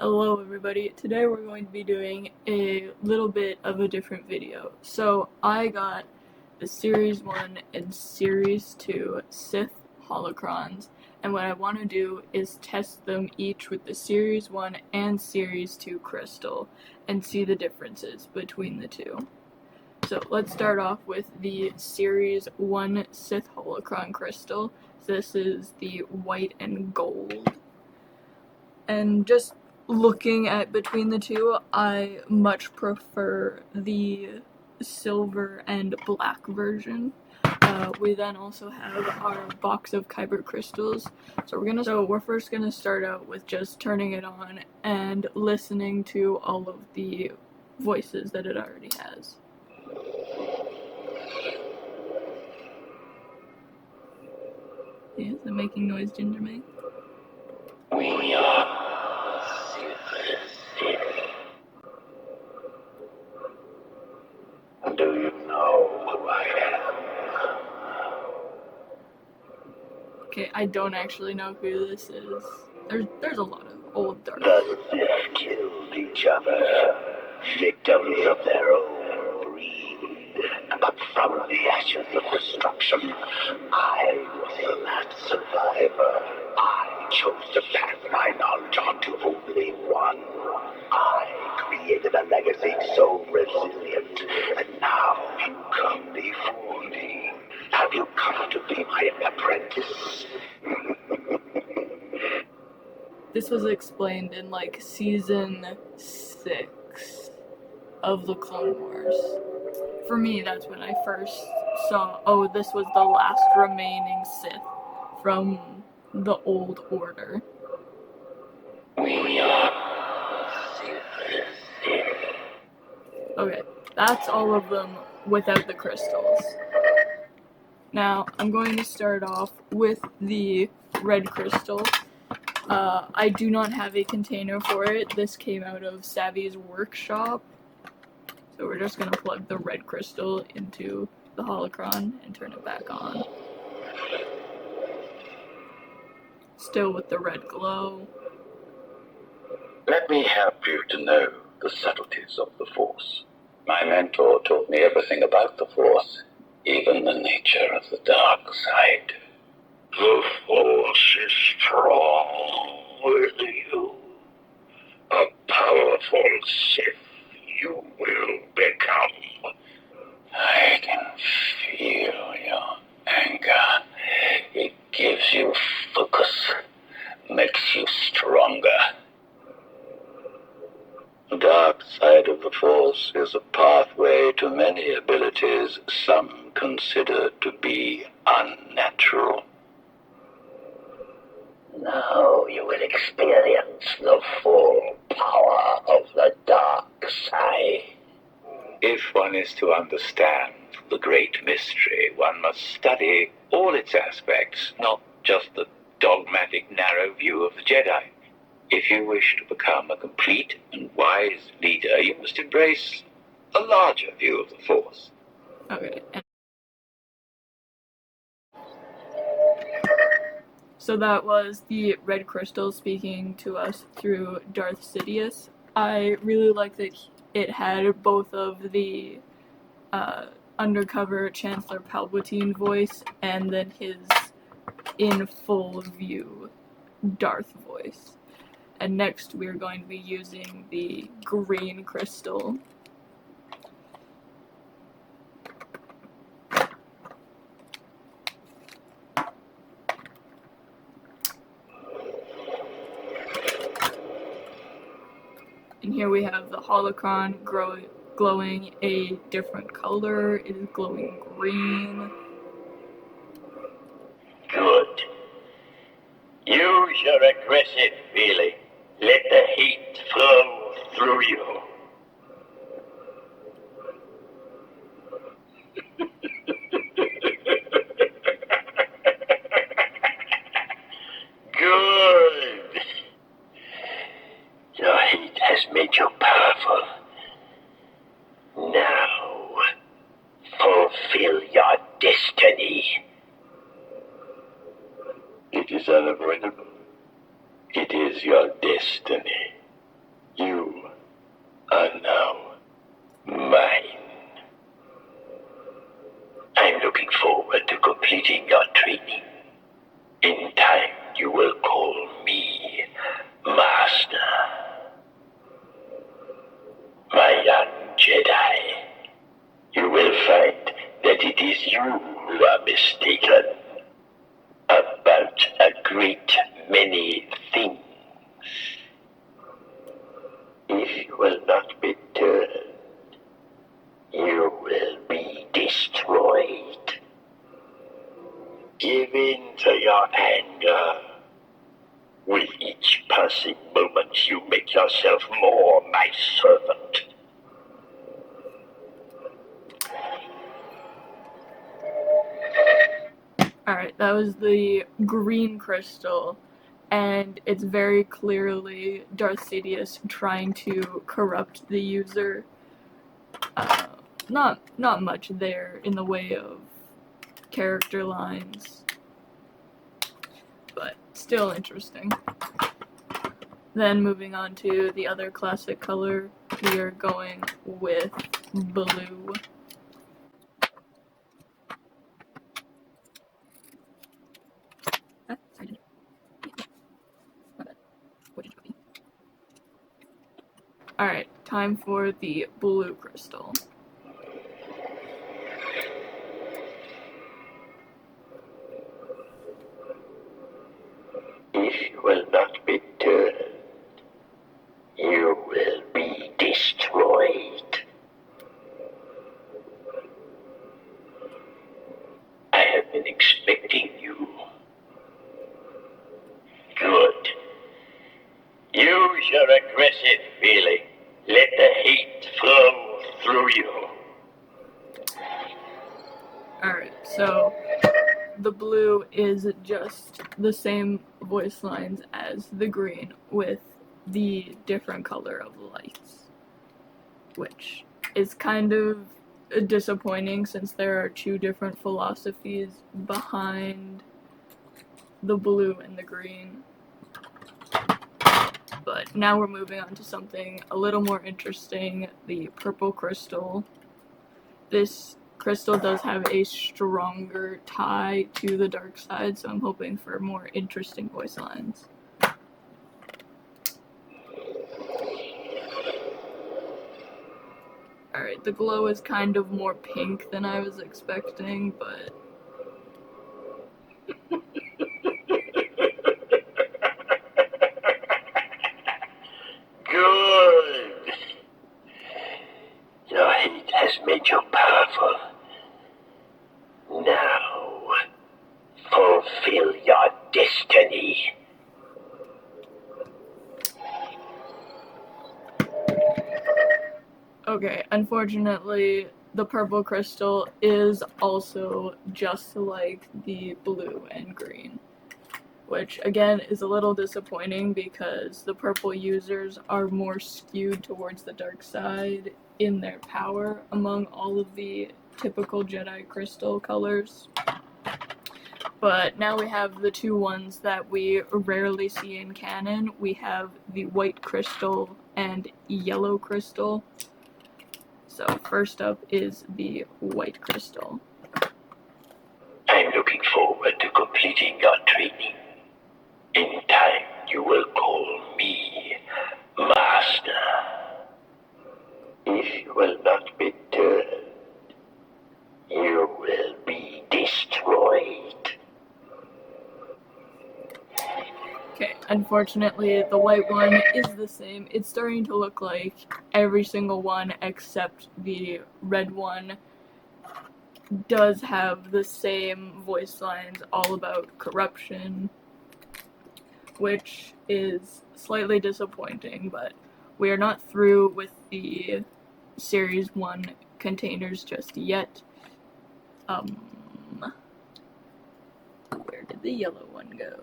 Hello everybody, today we're going to be doing a little bit of a different video. So I got the Series 1 and Series 2 Sith Holocrons, and what I want to do is test them each with the Series 1 and Series 2 crystal and see the differences between the two. So let's start off with the Series 1 Sith Holocron crystal. This is the white and gold. And just looking at between the two, I much prefer the silver and black version. We then also have our box of kyber crystals. So we're first gonna start out with just turning it on and listening to all of the voices that it already has. Yeah, is it making noise, Ginger May? We are Sith. Do you know who I am? Okay, I don't actually know who this is. There's a lot of old Darth. The Sith killed each other, victims of their own breed. But from the ashes of destruction, I was the last survivor. I chose to pass my knowledge on to only one. I created a legacy so resilient, and now you come before me. Have you come to be my apprentice? This was explained in like season 6 of the Clone Wars. For me, that's when I first saw, oh, this was the last remaining Sith from the old order. We are Sith. Okay, that's all of them without the crystals. Now, I'm going to start off with the red crystal. I do not have a container for it. This came out of Savvy's workshop. So we're just going to plug the red crystal into the holocron and turn it back on. Still with the red glow. Let me help you to know the subtleties of the Force. My mentor taught me everything about the Force, even the nature of the dark side. The Force is strong with you. A powerful Sith you will become. I can feel your anger. It gives you focus, makes you stronger. The dark side of the Force is a pathway to many abilities some consider to be unnatural. Now you will experience the full power of the dark side. If one is to understand the great mystery, one must study all its aspects, not just the dogmatic narrow view of the Jedi. If you wish to become a complete and wise leader, you must embrace a larger view of the Force. Okay. So that was the red crystal speaking to us through Darth Sidious. I really like that it had both of the undercover Chancellor Palpatine voice and then his in full view Darth voice. And next we're going to be using the green crystal. And here we have the holocron glowing a different color. It is glowing green. Good. Use your aggressive feeling. Let the heat flow through you. Good. Your heat has made you powerful. Now, fulfill your destiny. It is unavoidable. It is your destiny. You are mistaken about a great many things. If you will not be turned, you will be destroyed. Give in to your anger. With each passing moment, you make yourself more my servant. Alright, that was the green crystal, and it's very clearly Darth Sidious trying to corrupt the user. Not much there in the way of character lines, but still interesting. Then moving on to the other classic color, we are going with blue. Alright, time for the blue crystal. If you will not be turned, you will be destroyed. I have been expecting you. Good. Use your aggressive feeling. Let the hate flow through you. Alright, so the blue is just the same voice lines as the green with the different color of lights, which is kind of disappointing since there are two different philosophies behind the blue and the green. But now we're moving on to something a little more interesting, the purple crystal. This crystal does have a stronger tie to the dark side, so I'm hoping for more interesting voice lines. Alright, the glow is kind of more pink than I was expecting, but Good. Your hate has made you powerful. Now, fulfill your destiny. okay, unfortunately, the purple crystal is also just like the blue and green, which again is a little disappointing because the purple users are more skewed towards the dark side in their power among all of the typical Jedi crystal colors. But now we have the two ones that we rarely see in canon. We have the white crystal and yellow crystal. So first up is the white crystal. I'm looking forward to completing your training. In time, you will call me Master. If you will not be turned, you will be destroyed. Okay, unfortunately, the white one is the same. It's starting to look like every single one except the red one does have the same voice lines all about corruption, which is slightly disappointing, but we are not through with the Series 1 containers just yet. Where did the yellow one go?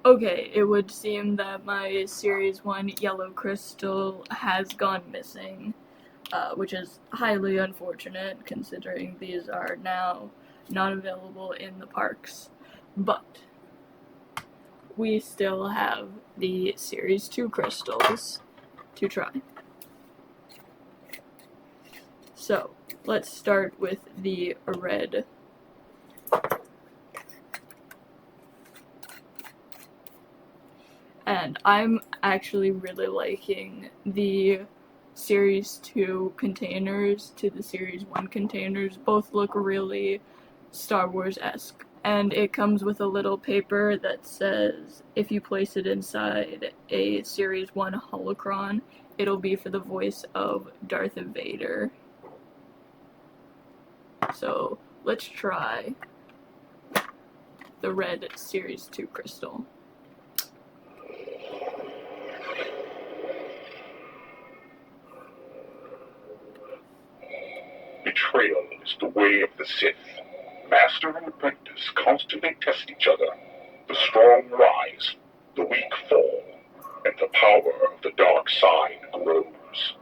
Okay, it would seem that my Series 1 yellow crystal has gone missing, which is highly unfortunate considering these are now not available in the parks. But we still have the Series 2 crystals to try. So, let's start with the red. And I'm actually really liking the Series 2 containers to the Series 1 containers. Both look really Star Wars-esque. And it comes with a little paper that says if you place it inside a Series 1 holocron, it'll be for the voice of Darth Vader. So let's try the red Series 2 crystal. Betrayal is the way of the Sith. Master and apprentice constantly test each other. The strong rise, the weak fall, and the power of the dark side grows.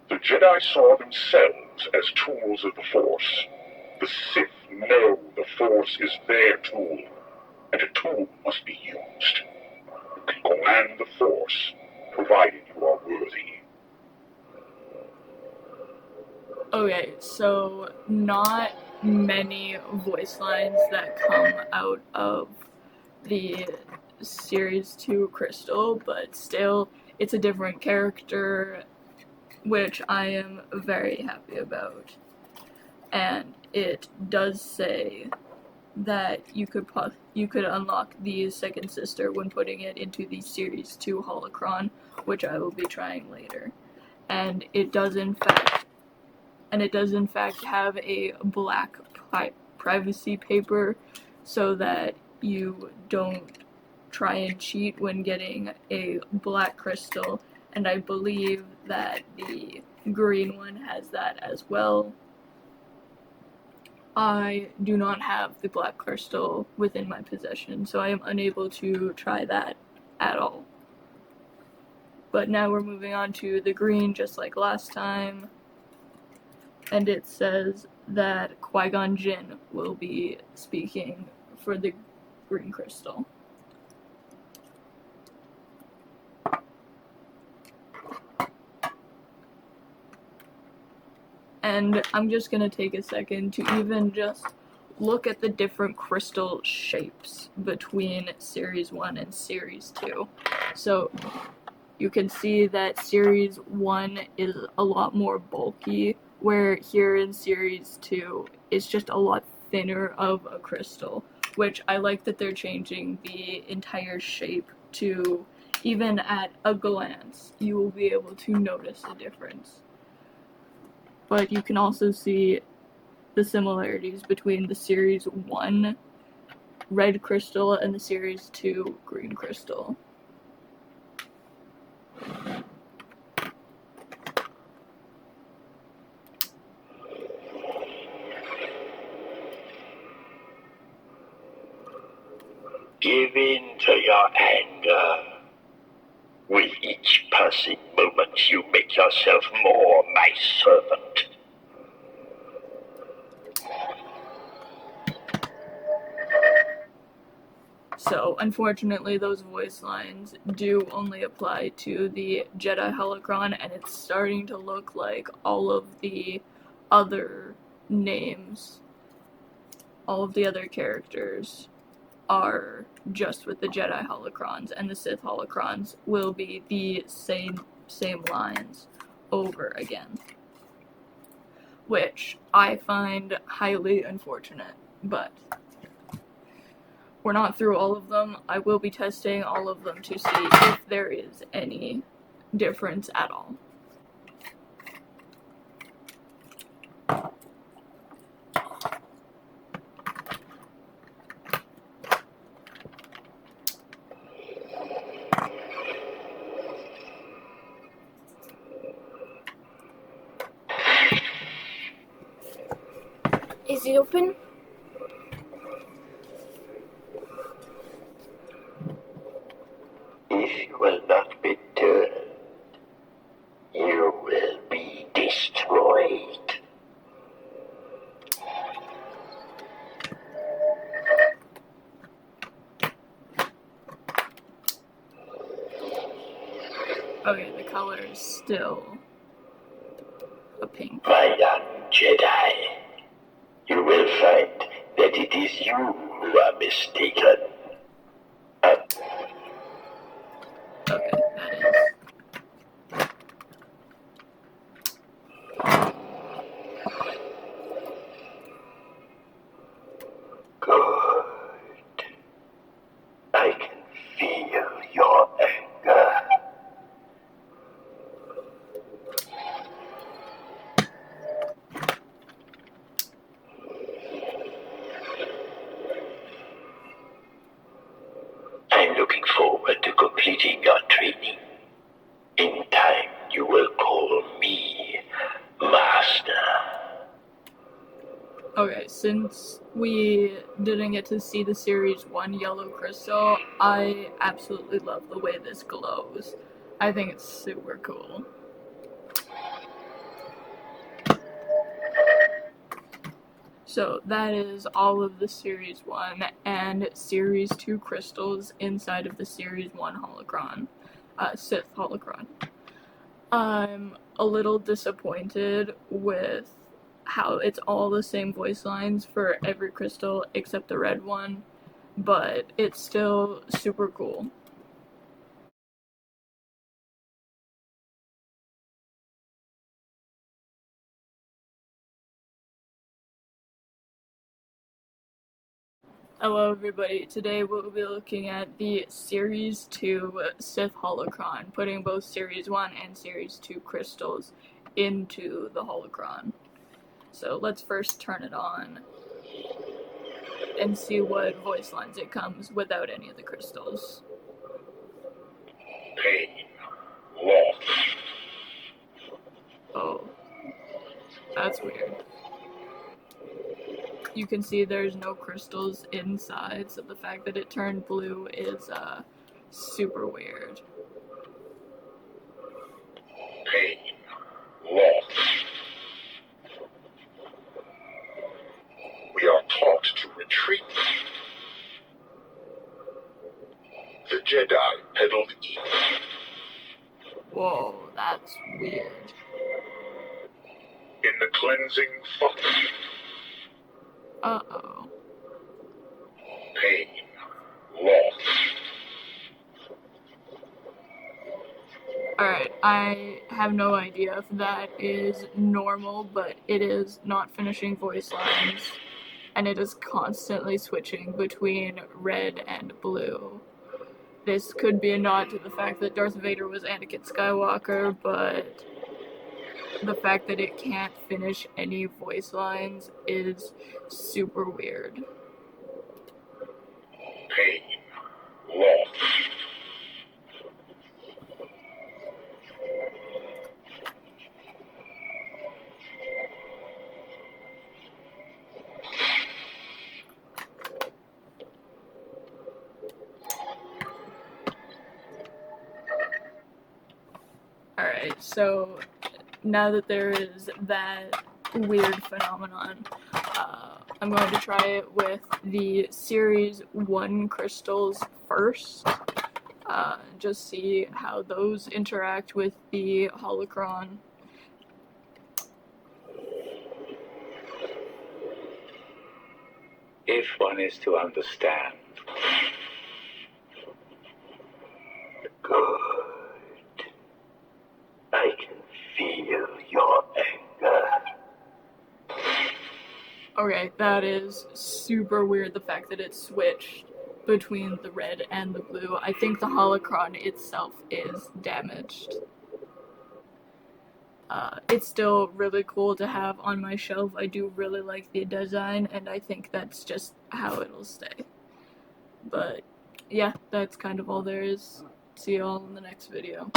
The Jedi saw themselves as tools of the Force. The Sith know the Force is their tool, and a tool must be used. You can command the Force, provided you are worthy. Okay, so not many voice lines that come out of the Series 2 crystal, but still, it's a different character, which I am very happy about. And it does say that you could unlock the second sister when putting it into the Series 2 holocron, which I will be trying later. And it does in fact have a black privacy paper so that you don't try and cheat when getting a black crystal, and I believe that the green one has that as well. I do not have the black crystal within my possession, so I am unable to try that at all. But now we're moving on to the green, just like last time. And it says that Qui-Gon Jinn will be speaking for the green crystal. And I'm just gonna take a second to even just look at the different crystal shapes between Series 1 and Series 2. So you can see that Series 1 is a lot more bulky, where here in Series 2 it's just a lot thinner of a crystal, which I like that they're changing the entire shape to, even at a glance, you will be able to notice a difference. But you can also see the similarities between the Series 1 red crystal and the Series 2 green crystal. Give in to your anger. With each passing moment, you make yourself more my servant. So, unfortunately, those voice lines do only apply to the Jedi Holocron, and it's starting to look like all of the other names, all of the other characters are just with the Jedi Holocrons, and the Sith Holocrons will be the same lines over again. Which I find highly unfortunate, but we're not through all of them. I will be testing all of them to see if there is any difference at all. Is it open? If you will not be turned, you will be destroyed. Okay, the color is still a pink. My young Jedi, you will find that it is you who are mistaken. Okay, that is since we didn't get to see the Series 1 Yellow Crystal, I absolutely love the way this glows. I think it's super cool. So that is all of the Series 1 and Series 2 crystals inside of the Series 1 holocron, Sith Holocron. I'm a little disappointed with how it's all the same voice lines for every crystal except the red one, but it's still super cool. Hello everybody, today we'll be looking at the Series 2 Sith Holocron, putting both Series 1 and Series 2 crystals into the holocron. So let's first turn it on and see what voice lines it comes without any of the crystals. Pain. Loss. Oh, that's weird. You can see there's no crystals inside, so the fact that it turned blue is super weird. Pain. Loss. We are taught to retreat. The Jedi peddled evil. Whoa, that's weird. In the cleansing fire. Uh-oh. Pain. Loss. Alright, I have no idea if that is normal, but it is not finishing voice lines, and it is constantly switching between red and blue. This could be a nod to the fact that Darth Vader was Anakin Skywalker, but the fact that it can't finish any voice lines is super weird. Pain. Loss. Alright, so now that there is that weird phenomenon, I'm going to try it with the Series 1 crystals first. Just see how those interact with the holocron. If one is to understand. Good. I can feel your anger. Okay, that is super weird, the fact that it switched between the red and the blue. I think the holocron itself is damaged. It's still really cool to have on my shelf. I do really like the design, and I think that's just how it'll stay. But yeah, that's kind of all there is. See you all in the next video.